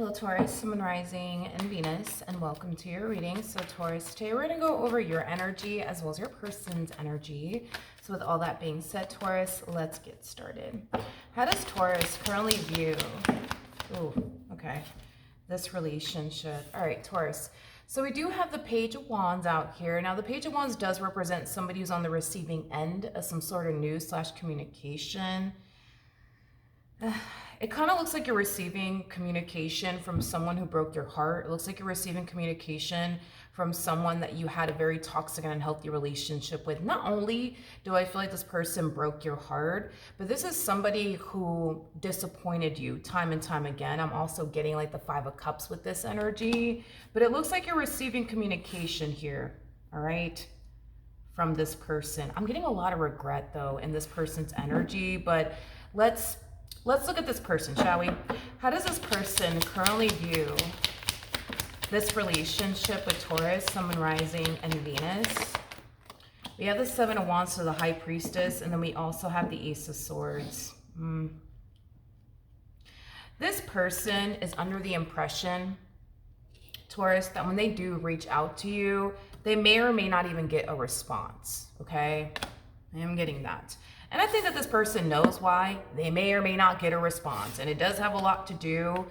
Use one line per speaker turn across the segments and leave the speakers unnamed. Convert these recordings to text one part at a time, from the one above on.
Hello Taurus, Sun, Rising, and Venus, and welcome to your reading. So Taurus, today we're going to go over your energy as well as your person's energy. So with all that being said, Taurus, let's get started. How does Taurus currently view, this relationship? All right, Taurus. So we do have the Page of Wands out here. Now the Page of Wands does represent somebody who's on the receiving end of some sort of news / communication. It kind of looks like you're receiving communication from someone who broke your heart. It looks like you're receiving communication from someone that you had a very toxic and unhealthy relationship with. Not only do I feel like this person broke your heart, but this is somebody who disappointed you time and time again. I'm also getting like the Five of Cups with this energy, but it looks like you're receiving communication here, all right, from this person. I'm getting a lot of regret though in this person's energy, but let's look at this person, shall we? How does this person currently view this relationship with Taurus, Sun, Rising, and Venus? We have the Seven of Wands to the High Priestess, and then we also have the Ace of Swords. This person is under the impression, Taurus, that when they do reach out to you, they may or may not even get a response, okay? I am getting that. And I think that this person knows why they may or may not get a response. And it does have a lot to do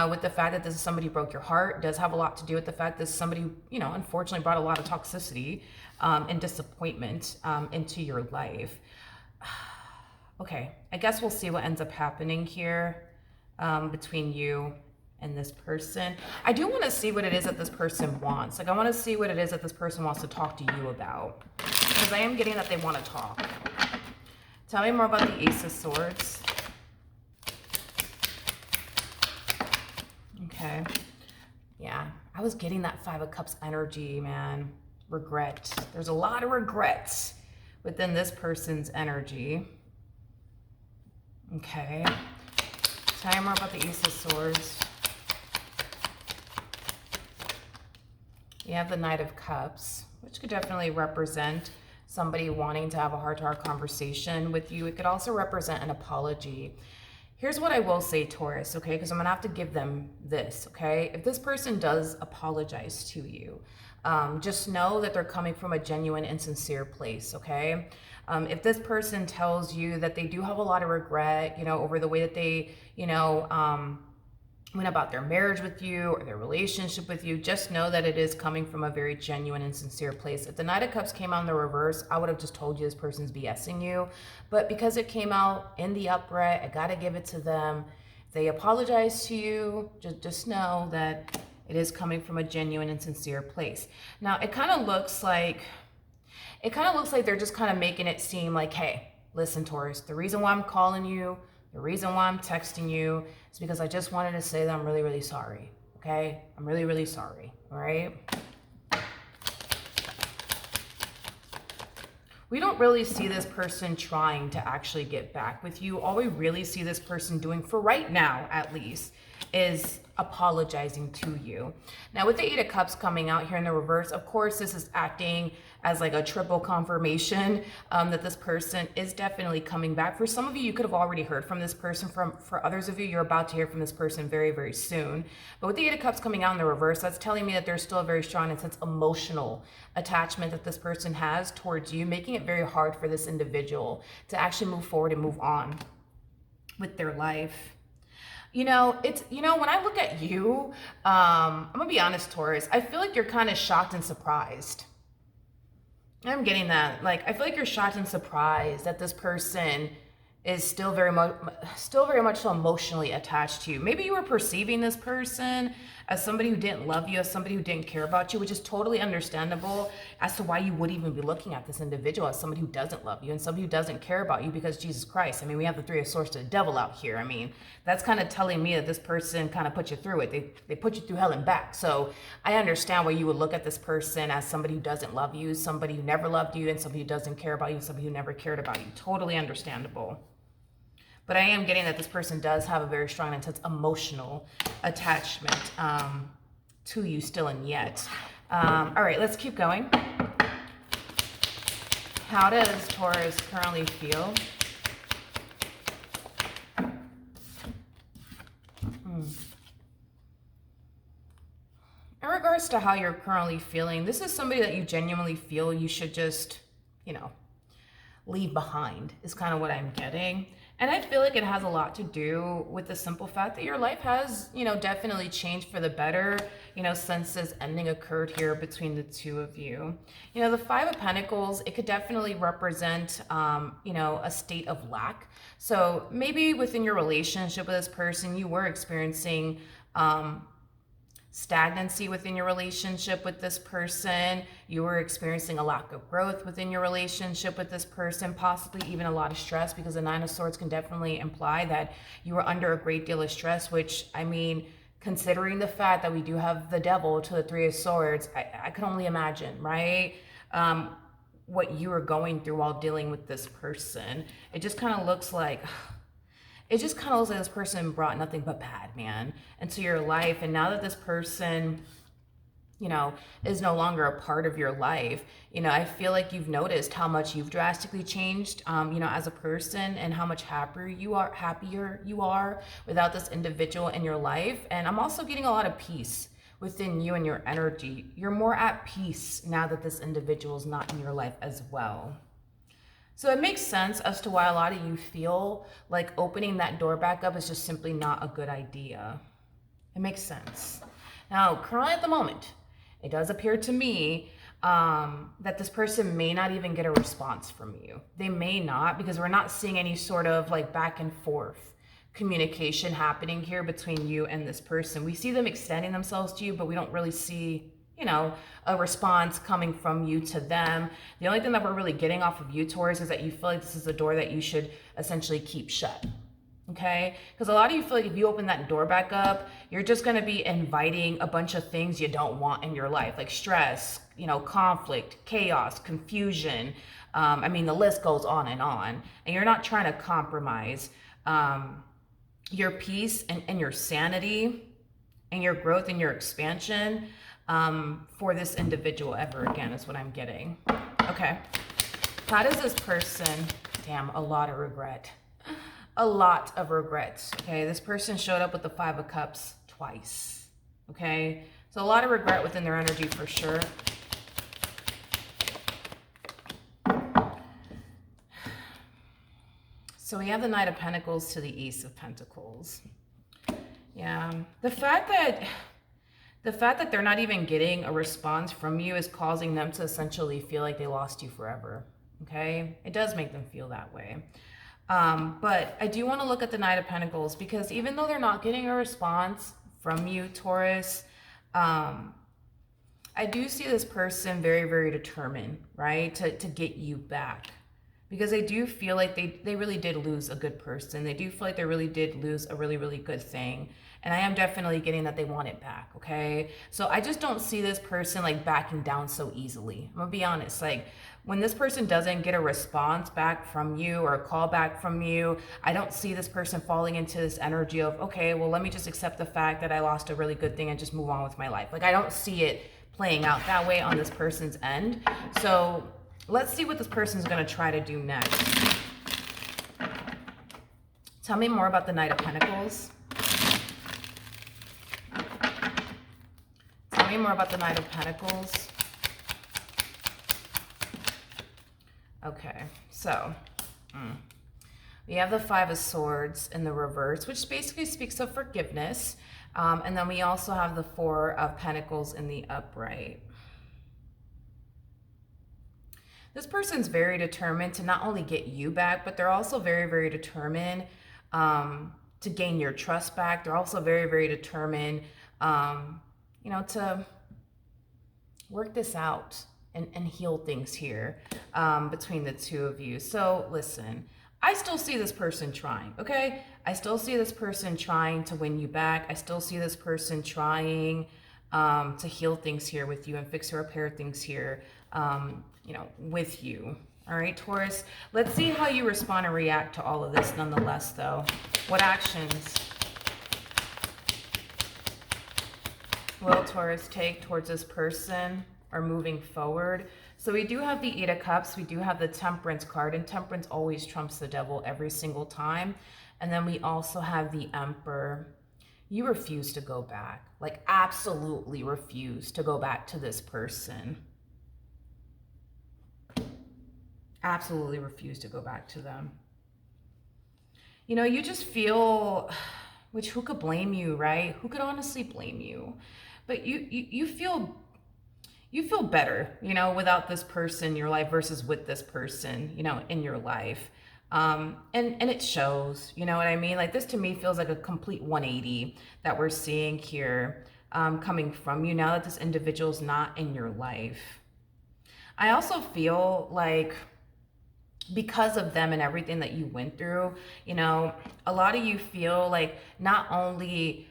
with the fact that this is somebody who broke your heart. It does have a lot to do with the fact that this is somebody who, you know, unfortunately brought a lot of toxicity and disappointment into your life. Okay, I guess we'll see what ends up happening here between you and this person. I do want to see what it is that this person wants. Like, I want to see what it is that this person wants to talk to you about. Because I am getting that they want to talk. Tell me more about the Ace of Swords. Okay. Yeah, I was getting that Five of Cups energy, man. Regret. There's a lot of regrets within this person's energy. Okay. Tell me more about the Ace of Swords. You have the Knight of Cups, which could definitely represent somebody wanting to have a heart-to-heart conversation with you. It could also represent an apology. Here's what I will say, Taurus, okay? Because I'm gonna have to give them this, okay? If this person does apologize to you, just know that they're coming from a genuine and sincere place, okay? If this person tells you that they do have a lot of regret, you know, over the way that they, you know, went about their marriage with you or their relationship with you, just know that it is coming from a very genuine and sincere place. If the Knight of Cups came out in the reverse, I would have just told you this person's BSing you. But because it came out in the upright, I gotta give it to them. If they apologize to you, just know that it is coming from a genuine and sincere place. Now, it kind of looks like they're just kind of making it seem like, hey, listen, Taurus, the reason why I'm calling you, the reason why I'm texting you is because I just wanted to say that I'm really, really sorry, okay? I'm really, really sorry, all right? We don't really see this person trying to actually get back with you. All we really see this person doing, for right now at least, is apologizing to you. Now with the Eight of Cups coming out here in the reverse, of course this is acting as like a triple confirmation that this person is definitely coming back. For some of you, you could have already heard from this person. For others of you, you're about to hear from this person very, very soon. But with the Eight of Cups coming out in the reverse, that's telling me that there's still a very strong and sense emotional attachment that this person has towards you, making it very hard for this individual to actually move forward and move on with their life. You know, when I look at you, I'm gonna be honest, Taurus, I feel like you're kind of shocked and surprised. I'm getting that. Like, I feel like you're shocked and surprised that this person is still very much so emotionally attached to you. Maybe you were perceiving this person as somebody who didn't love you, as somebody who didn't care about you, which is totally understandable as to why you would even be looking at this individual as somebody who doesn't love you and somebody who doesn't care about you, because Jesus Christ, I mean, we have the Three of Swords to the devil out here. I mean, that's kind of telling me that this person kind of put you through it. They put you through hell and back. So I understand why you would look at this person as somebody who doesn't love you, somebody who never loved you, and somebody who doesn't care about you, somebody who never cared about you. Totally understandable. But I am getting that this person does have a very strong and intense emotional attachment to you still and yet. All right, let's keep going. How does Taurus currently feel? regards to how you're currently feeling, this is somebody that you genuinely feel you should just, leave behind is kind of what I'm getting. And I feel like it has a lot to do with the simple fact that your life has, definitely changed for the better, since this ending occurred here between the two of you. The Five of Pentacles, it could definitely represent, a state of lack. So maybe within your relationship with this person, you were experiencing, stagnancy within your relationship with this person. You were experiencing a lack of growth within your relationship with this person, possibly even a lot of stress, because the Nine of Swords can definitely imply that you were under a great deal of stress, which, I mean, considering the fact that we do have the Devil to the Three of Swords, I can only imagine, right? What you were going through while dealing with this person. It just kind of looks like this person brought nothing but bad, man, into your life. And now that this person, is no longer a part of your life, I feel like you've noticed how much you've drastically changed, as a person, and how much happier you are without this individual in your life. And I'm also getting a lot of peace within you and your energy. You're more at peace now that this individual is not in your life as well. So it makes sense as to why a lot of you feel like opening that door back up is just simply not a good idea. It makes sense. Now, currently at the moment, it does appear to me that this person may not even get a response from you. They may not, because we're not seeing any sort of like back and forth communication happening here between you and this person. We see them extending themselves to you, but we don't really see a response coming from you to them. The only thing that we're really getting off of you, Taurus, is that you feel like this is a door that you should essentially keep shut. Okay? Because a lot of you feel like if you open that door back up, you're just going to be inviting a bunch of things you don't want in your life, like stress, conflict, chaos, confusion. The list goes on. And you're not trying to compromise your peace and your sanity and your growth and your expansion for this individual ever again, is what I'm getting. Okay. How does this person, damn, a lot of regret. A lot of regrets. Okay. This person showed up with the Five of Cups twice. Okay. So a lot of regret within their energy for sure. So we have the Knight of Pentacles to the Ace of Pentacles. Yeah. The fact that they're not even getting a response from you is causing them to essentially feel like they lost you forever. Okay? It does make them feel that way. But I do want to look at the Knight of Pentacles, because even though they're not getting a response from you, Taurus, I do see this person very, very determined, right? To get you back. Because I do feel like they really did lose a good person. They do feel like they really did lose a really, really good thing. And I am definitely getting that they want it back, okay? So I just don't see this person like backing down so easily. I'm gonna be honest, like when this person doesn't get a response back from you or a call back from you, I don't see this person falling into this energy of, okay, well, let me just accept the fact that I lost a really good thing and just move on with my life. Like I don't see it playing out that way on this person's end. So let's see what this person's gonna try to do next. Tell me more about the Knight of Pentacles. Tell me more about the Knight of Pentacles. Okay, so we have the Five of Swords in the reverse, which basically speaks of forgiveness. And then we also have the Four of Pentacles in the upright. This person's very determined to not only get you back, but they're also very, very determined to gain your trust back. They're also very, very determined, to work this out and heal things here between the two of you. So listen, I still see this person trying, okay? I still see this person trying to win you back. I still see this person trying to heal things here with you and fix or repair things here, with you. All right, Taurus, let's see how you respond and react to all of this nonetheless, though. What actions will Taurus take towards this person or moving forward? So we do have the Eight of Cups. We do have the Temperance card, and Temperance always trumps the Devil every single time. And then we also have the Emperor. You refuse to go back, like absolutely refuse to go back to this person. Absolutely refuse to go back to them. You know, you just feel, which who could blame you, right? Who could honestly blame you? But you feel better, you know, without this person in your life versus with this person, you know, in your life. And it shows, you know what I mean? Like this to me feels like a complete 180 that we're seeing here, coming from you now that this individual's not in your life. I also feel like because of them and everything that you went through, you know, a lot of you feel like not only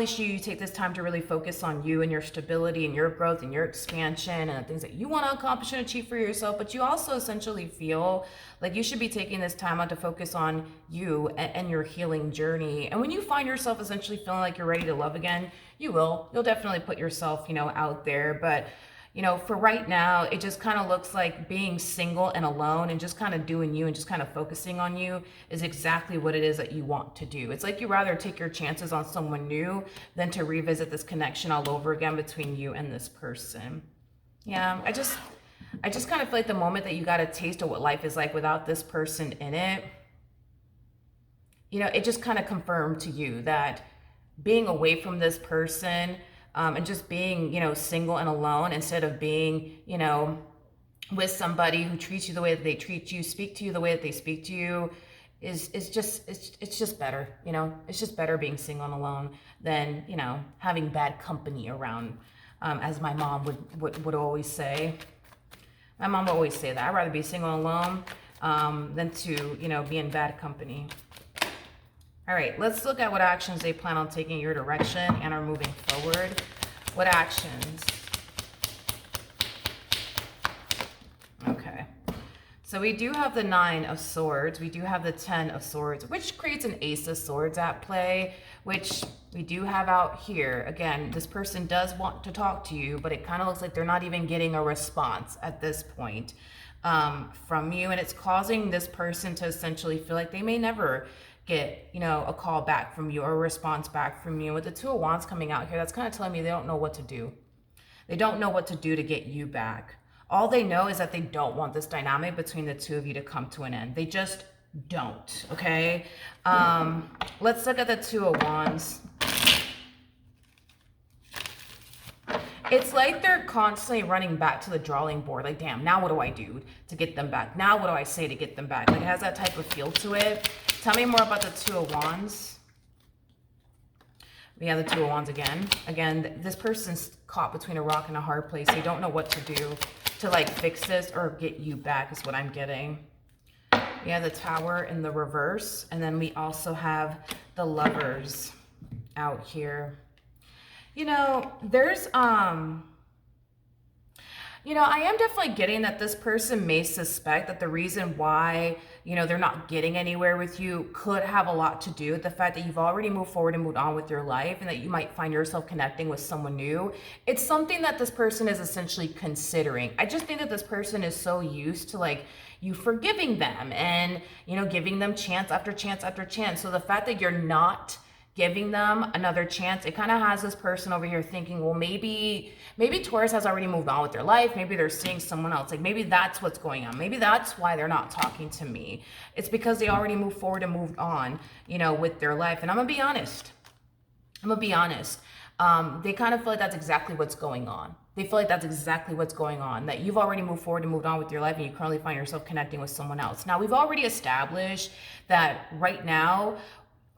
should you take this time to really focus on you and your stability and your growth and your expansion and the things that you want to accomplish and achieve for yourself, but you also essentially feel like you should be taking this time out to focus on you and your healing journey. And when you find yourself essentially feeling like you're ready to love again, you'll definitely put yourself, you know, out there. But you know, for right now, it just kind of looks like being single and alone and just kind of doing you and just kind of focusing on you is exactly what it is that you want to do. It's like you rather take your chances on someone new than to revisit this connection all over again between you and this person. Yeah, I just kind of feel like the moment that you got a taste of what life is like without this person in it, you know, it just kind of confirmed to you that being away from this person, and just being, you know, single and alone instead of being, you know, with somebody who treats you the way that they treat you, speak to you the way that they speak to you, is just it's just better, you know. It's just better being single and alone than, you know, having bad company around, as my mom would always say. My mom would always say that I'd rather be single and alone than to, you know, be in bad company. All right, let's look at what actions they plan on taking in your direction and are moving forward. What actions? Okay. So we do have the 9 of Swords. We do have the 10 of Swords, which creates an Ace of Swords at play, which we do have out here. Again, this person does want to talk to you, but it kind of looks like they're not even getting a response at this point from you. And it's causing this person to essentially feel like they may never get, you know, a call back from you or a response back from you. With the 2 of Wands coming out here, that's kind of telling me they don't know what to do. They don't know what to do to get you back. All they know is that they don't want this dynamic between the 2 of you to come to an end. They just don't, okay? Let's look at the 2 of Wands. It's like they're constantly running back to the drawing board. Like, damn, now what do I do to get them back? Now what do I say to get them back? Like, it has that type of feel to it. Tell me more about the 2 of Wands. We have the 2 of Wands again. Again, this person's caught between a rock and a hard place. They don't know what to do to, like, fix this or get you back is what I'm getting. We have the Tower in the reverse. And then we also have the Lovers out here. You know, there's, you know, I am definitely getting that this person may suspect that the reason why, you know, they're not getting anywhere with you could have a lot to do with the fact that you've already moved forward and moved on with your life and that you might find yourself connecting with someone new. It's something that this person is essentially considering. I just think that this person is so used to, like, you forgiving them and, you know, giving them chance after chance after chance. So the fact that you're not giving them another chance, it kind of has this person over here thinking, well, maybe Taurus has already moved on with their life. Maybe they're seeing someone else. Like, maybe that's what's going on. Maybe that's why they're not talking to me. It's because they already moved forward and moved on, you know, with their life. And I'm gonna be honest. They kind of feel like that's exactly what's going on. They feel like that's exactly what's going on, that you've already moved forward and moved on with your life and you currently find yourself connecting with someone else. Now, we've already established that right now,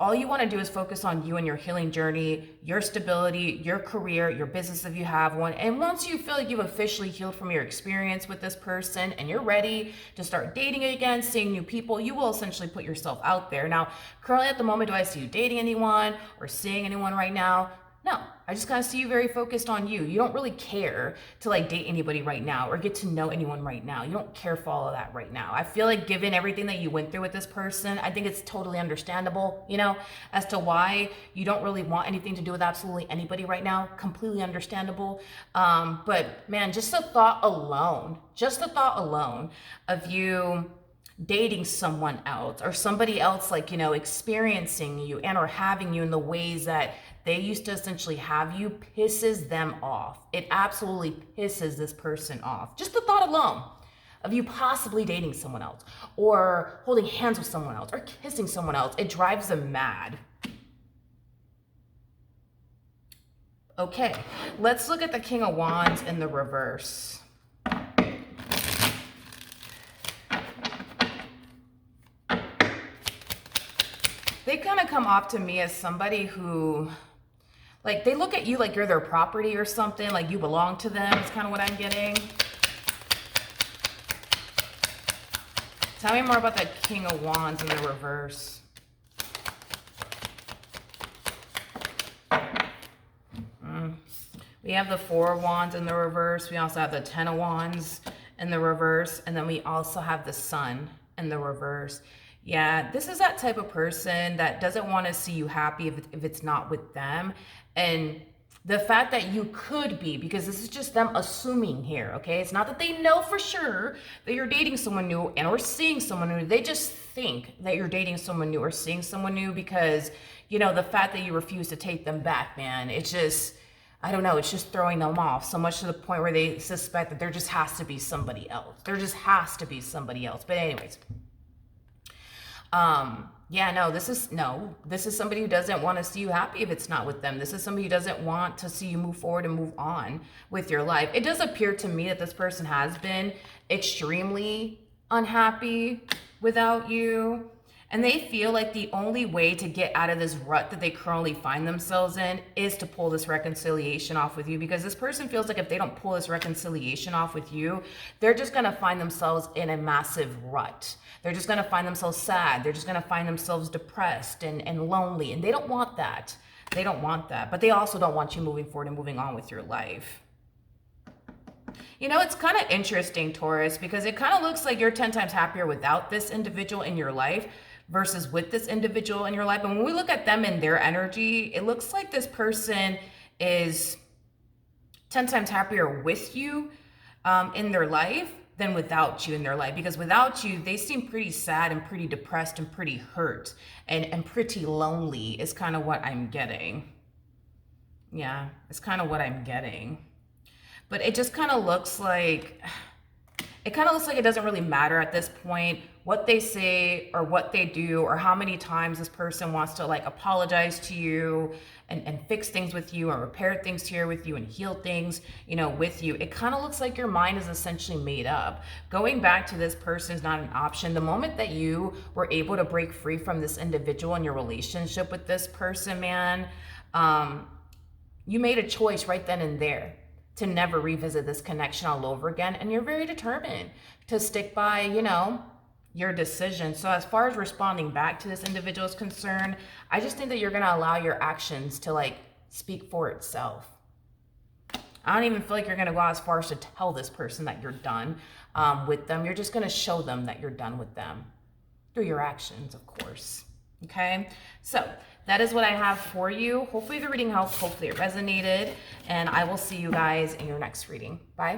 all you want to do is focus on you and your healing journey, your stability, your career, your business if you have one. And once you feel like you've officially healed from your experience with this person and you're ready to start dating again, seeing new people, you will essentially put yourself out there. Now, currently at the moment, do I see you dating anyone or seeing anyone right now? No, I just kind of see you very focused on you. You don't really care to, like, date anybody right now or get to know anyone right now. You don't care for all of that right now. I feel like given everything that you went through with this person, I think it's totally understandable, you know, as to why you don't really want anything to do with absolutely anybody right now. Completely understandable. But man, just the thought alone of you dating someone else, or somebody else, like, you know, experiencing you and or having you in the ways that they used to essentially have you, pisses them off. It absolutely pisses this person off. Just the thought alone of you possibly dating someone else or holding hands with someone else or kissing someone else, it drives them mad. Okay, let's look at the King of Wands in the reverse. They kind of come off to me as somebody who, like, they look at you like you're their property or something, like you belong to them. It's kind of what I'm getting. Tell me more about that King of Wands in the reverse. We have the Four of Wands in the reverse. We also have the Ten of Wands in the reverse. And then we also have the Sun in the reverse. Yeah, this is that type of person that doesn't want to see you happy if it's not with them. And the fact that you could be, because this is just them assuming here, okay? It's not that they know for sure that you're dating someone new and or seeing someone new. They just think that you're dating someone new or seeing someone new because, you know, the fact that you refuse to take them back, man, it's just, I don't know, it's just throwing them off so much to the point where they suspect that there just has to be somebody else. There just has to be somebody else. But anyways, yeah, no, this is somebody who doesn't want to see you happy if it's not with them. This is somebody who doesn't want to see you move forward and move on with your life. It does appear to me that this person has been extremely unhappy without you. And they feel like the only way to get out of this rut that they currently find themselves in is to pull this reconciliation off with you, because this person feels like if they don't pull this reconciliation off with you, they're just going to find themselves in a massive rut. They're just going to find themselves sad. They're just going to find themselves depressed and lonely. And they don't want that. They don't want that. But they also don't want you moving forward and moving on with your life. You know, it's kind of interesting, Taurus, because it kind of looks like you're 10 times happier without this individual in your life versus with this individual in your life. And when we look at them and their energy, it looks like this person is 10 times happier with you in their life than without you in their life. Because without you, they seem pretty sad and pretty depressed and pretty hurt and pretty lonely is kind of what I'm getting. Yeah, it's kind of what I'm getting. But it just kind of looks like, it doesn't really matter at this point what they say or what they do or how many times this person wants to like apologize to you and fix things with you or repair things here with you and heal things, you know, with you. It kind of looks like your mind is essentially made up. Going back to this person is not an option. The moment that you were able to break free from this individual in your relationship with this person, man, you made a choice right then and there to never revisit this connection all over again. And you're very determined to stick by, you know, your decision. So as far as responding back to this individual is concerned, I just think that you're going to allow your actions to like speak for itself. I don't even feel like you're going to go as far as to tell this person that you're done with them. You're just going to show them that you're done with them through your actions, of course. Okay, so that is what I have for you. Hopefully the reading helped. Hopefully it resonated. And I will see you guys in your next reading. Bye.